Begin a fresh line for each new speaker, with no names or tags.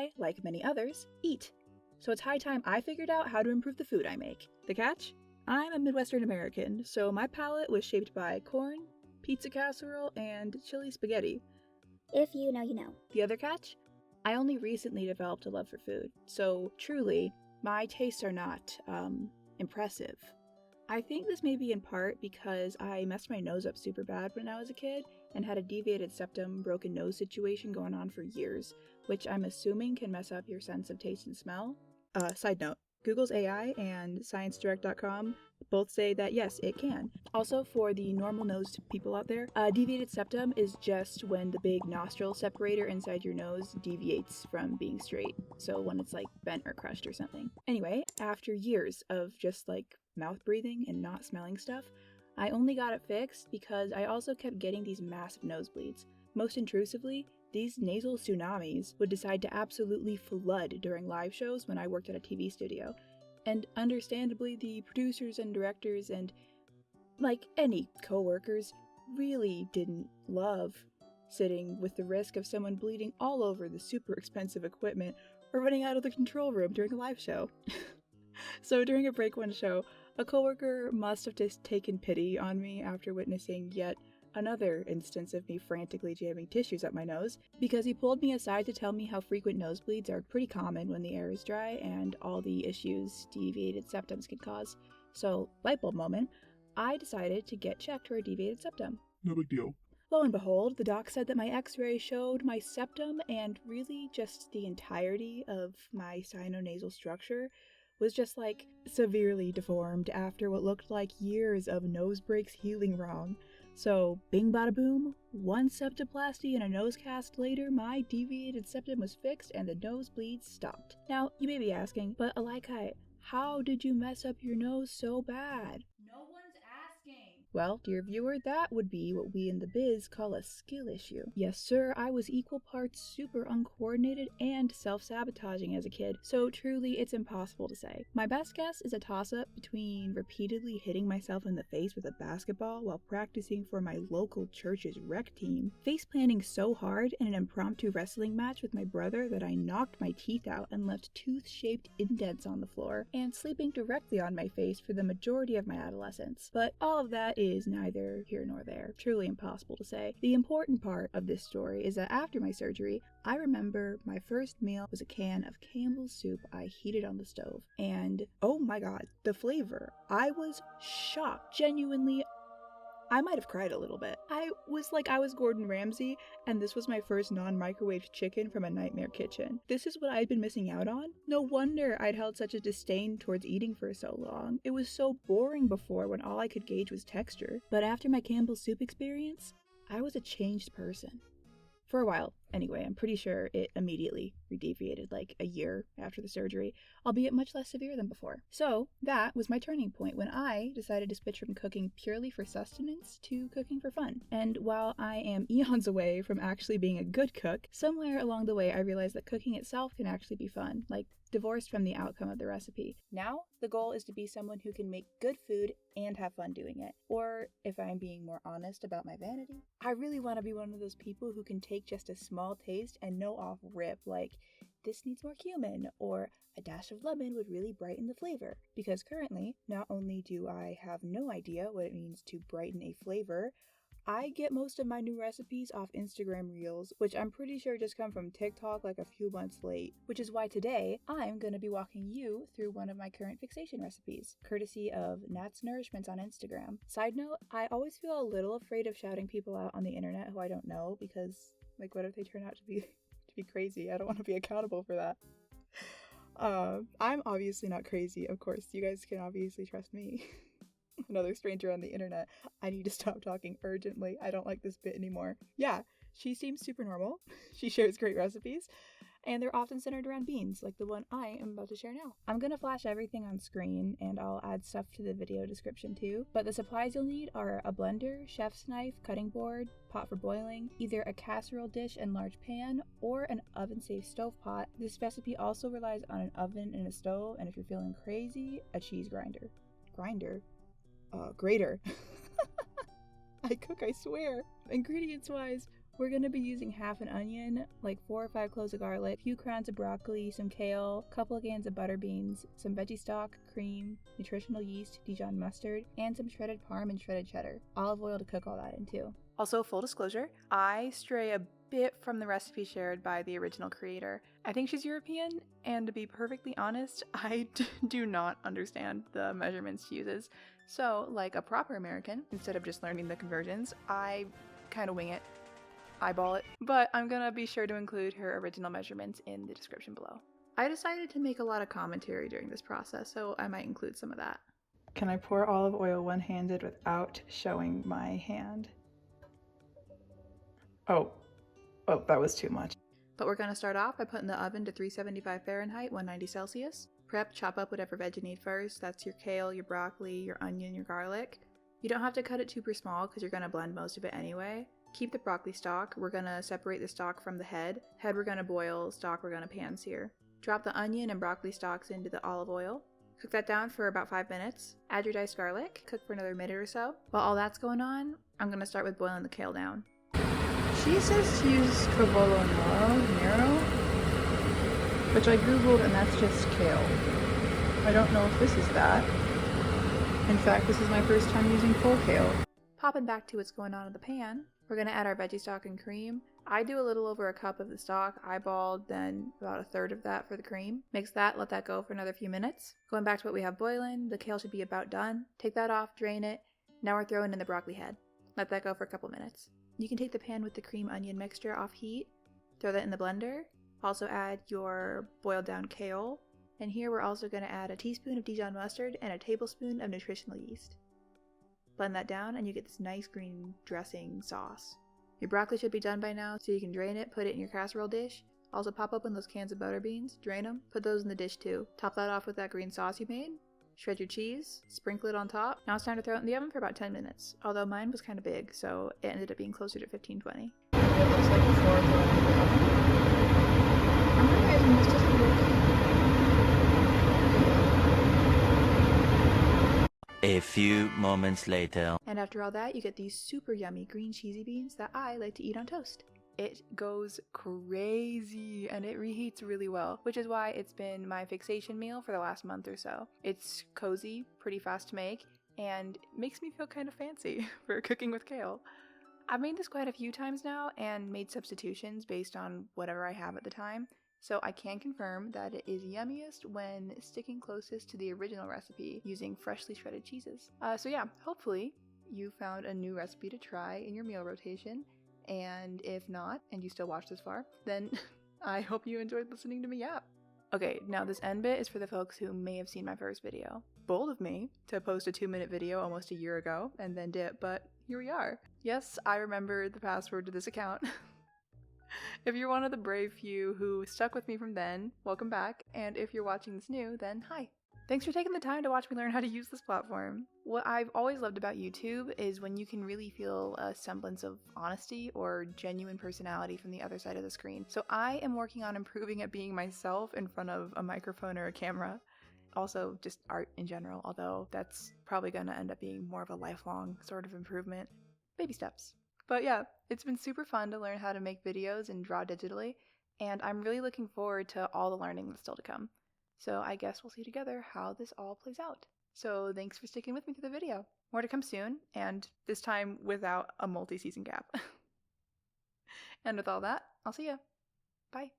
I, like many others, eat. So it's high time I figured out how to improve the food I make. The catch? I'm a Midwestern American, so my palate was shaped by corn, pizza casserole, and chili spaghetti.
If you know, you know.
The other catch? I only recently developed a love for food, so truly, my tastes are not, impressive. I think this may be in part because I messed my nose up super bad when I was a kid and had a deviated septum, broken nose situation going on for years, which I'm assuming can mess up your sense of taste and smell. Side note, Google's AI and ScienceDirect.com both say that yes, it can. Also, for the normal-nosed people out there, a deviated septum is just when the big nostril separator inside your nose deviates from being straight. So when it's like bent or crushed or something. Anyway, after years of just like mouth breathing and not smelling stuff, I only got it fixed because I also kept getting these massive nosebleeds. Most intrusively, these nasal tsunamis would decide to absolutely flood during live shows when I worked at a TV studio. And understandably, the producers and directors and, like any coworkers, really didn't love sitting with the risk of someone bleeding all over the super expensive equipment or running out of the control room during a live show. So during a break one show, a coworker must have just taken pity on me after witnessing yet another instance of me frantically jamming tissues up my nose, because he pulled me aside to tell me how frequent nosebleeds are pretty common when the air is dry and all the issues deviated septums can cause. So, lightbulb moment, I decided to get checked for a deviated septum.
No big deal.
Lo and behold, the doc said that my x-ray showed my septum and really just the entirety of my sinonasal structure was just like severely deformed after what looked like years of nose breaks healing wrong. So, bing bada boom, one septoplasty and a nose cast later, my deviated septum was fixed and the nosebleeds stopped. Now, you may be asking, but Alaikai, how did you mess up your nose so bad? No one's asking. Well, dear viewer, that would be what we in the biz call a skill issue. Yes, sir, I was equal parts super uncoordinated and self-sabotaging as a kid, so truly it's impossible to say. My best guess is a toss-up between repeatedly hitting myself in the face with a basketball while practicing for my local church's rec team, face-planting so hard in an impromptu wrestling match with my brother that I knocked my teeth out and left tooth-shaped indents on the floor, and sleeping directly on my face for the majority of my adolescence. But all of that is neither here nor there. Truly impossible to say. The important part of this story is that after my surgery, I remember my first meal was a can of Campbell's soup I heated on the stove. And oh my god, the flavor. I was shocked. Genuinely, I might have cried a little bit. I was Gordon Ramsay, and this was my first non-microwaved chicken from a nightmare kitchen. This is what I'd been missing out on? No wonder I'd held such a disdain towards eating for so long. It was so boring before when all I could gauge was texture. But after my Campbell's soup experience, I was a changed person. For a while, anyway. I'm pretty sure it immediately redeviated like a year after the surgery, albeit much less severe than before. So that was my turning point when I decided to switch from cooking purely for sustenance to cooking for fun. And while I am eons away from actually being a good cook, somewhere along the way I realized that cooking itself can actually be fun, like divorced from the outcome of the recipe. Now, the goal is to be someone who can make good food and have fun doing it. Or, if I'm being more honest about my vanity, I really want to be one of those people who can take just a small taste and know off rip, like, this needs more cumin, or a dash of lemon would really brighten the flavor. Because currently, not only do I have no idea what it means to brighten a flavor, I get most of my new recipes off Instagram Reels, which I'm pretty sure just come from TikTok like a few months late. Which is why today, I'm going to be walking you through one of my current fixation recipes, courtesy of Nat's Nourishments on Instagram. Side note, I always feel a little afraid of shouting people out on the internet who I don't know, because, like, what if they turn out to be crazy? I don't want to be accountable for that. I'm obviously not crazy, of course. You guys can obviously trust me. Another stranger on the internet. I need to stop talking urgently. I don't like this bit anymore. Yeah, she seems super normal. She shares great recipes, and they're often centered around beans, like the one I am about to share now. I'm gonna flash everything on screen, and I'll add stuff to the video description too, but the supplies you'll need are a blender, chef's knife, cutting board, pot for boiling, either a casserole dish and large pan, or an oven-safe stove pot. This recipe also relies on an oven and a stove, and if you're feeling crazy, a cheese grinder. Grater. I cook, I swear. Ingredients-wise, We're going to be using half an onion, like 4 or 5 cloves of garlic, a few crowns of broccoli, some kale, a couple of cans of butter beans, some veggie stock, cream, nutritional yeast, Dijon mustard, and some shredded parm and shredded cheddar. Olive oil to cook all that in too. Also, full disclosure, I stray a bit from the recipe shared by the original creator. I think she's European, and to be perfectly honest, I do not understand the measurements she uses. So, like a proper American, instead of just learning the conversions, I kind of wing it. Eyeball it, but I'm gonna be sure to include her original measurements in the description below. I decided to make a lot of commentary during this process, so I might include some of that. Can I pour olive oil one-handed without showing my hand? Oh, that was too much. But we're gonna start off by putting the oven to 375 Fahrenheit, 190 Celsius. Prep, chop up whatever veg you need first. That's your kale, your broccoli, your onion, your garlic. You don't have to cut it super small because you're gonna blend most of it anyway. Keep the broccoli stalk. We're gonna separate the stalk from the head. Head we're gonna boil, stalk we're gonna pan-sear. Drop the onion and broccoli stalks into the olive oil. Cook that down for about 5 minutes. Add your diced garlic. Cook for another minute or so. While all that's going on, I'm gonna start with boiling the kale down. She says to use cavolo nero, which I googled and that's just kale. I don't know if this is that. In fact, this is my first time using full kale. Popping back to what's going on in the pan, we're going to add our veggie stock and cream. I do a little over a cup of the stock, eyeballed, then about a third of that for the cream. Mix that, let that go for another few minutes. Going back to what we have boiling, the kale should be about done. Take that off, drain it. Now we're throwing in the broccoli head. Let that go for a couple minutes. You can take the pan with the cream onion mixture off heat, throw that in the blender. Also add your boiled down kale. And here we're also going to add a teaspoon of Dijon mustard and a tablespoon of nutritional yeast. Blend that down and you get this nice green dressing sauce. Your broccoli should be done by now, so you can drain it, put it in your casserole dish. Also pop open those cans of butter beans, drain them, put those in the dish too. Top that off with that green sauce you made. Shred your cheese, sprinkle it on top. Now it's time to throw it in the oven for about 10 minutes. Although mine was kind of big, so it ended up being closer to 15-20. It looks like before I'm realizing this doesn't look.
A few moments later.
And after all that, you get these super yummy green cheesy beans that I like to eat on toast. It goes crazy and it reheats really well, which is why it's been my fixation meal for the last month or so. It's cozy, pretty fast to make, and makes me feel kind of fancy for cooking with kale. I've made this quite a few times now and made substitutions based on whatever I have at the time. So I can confirm that it is yummiest when sticking closest to the original recipe using freshly shredded cheeses. So yeah, hopefully you found a new recipe to try in your meal rotation. And if not, and you still watched this far, then I hope you enjoyed listening to me yap. Okay, now this end bit is for the folks who may have seen my first video. Bold of me to post a 2-minute video almost a year ago and then dip, but here we are. Yes, I remember the password to this account. If you're one of the brave few who stuck with me from then, welcome back, and if you're watching this new, then hi. Thanks for taking the time to watch me learn how to use this platform. What I've always loved about YouTube is when you can really feel a semblance of honesty or genuine personality from the other side of the screen. So I am working on improving at being myself in front of a microphone or a camera. Also, just art in general, although that's probably going to end up being more of a lifelong sort of improvement. Baby steps. But yeah, it's been super fun to learn how to make videos and draw digitally, and I'm really looking forward to all the learning that's still to come. So I guess we'll see together how this all plays out. So thanks for sticking with me through the video. More to come soon, and this time without a multi-season gap. And with all that, I'll see ya. Bye.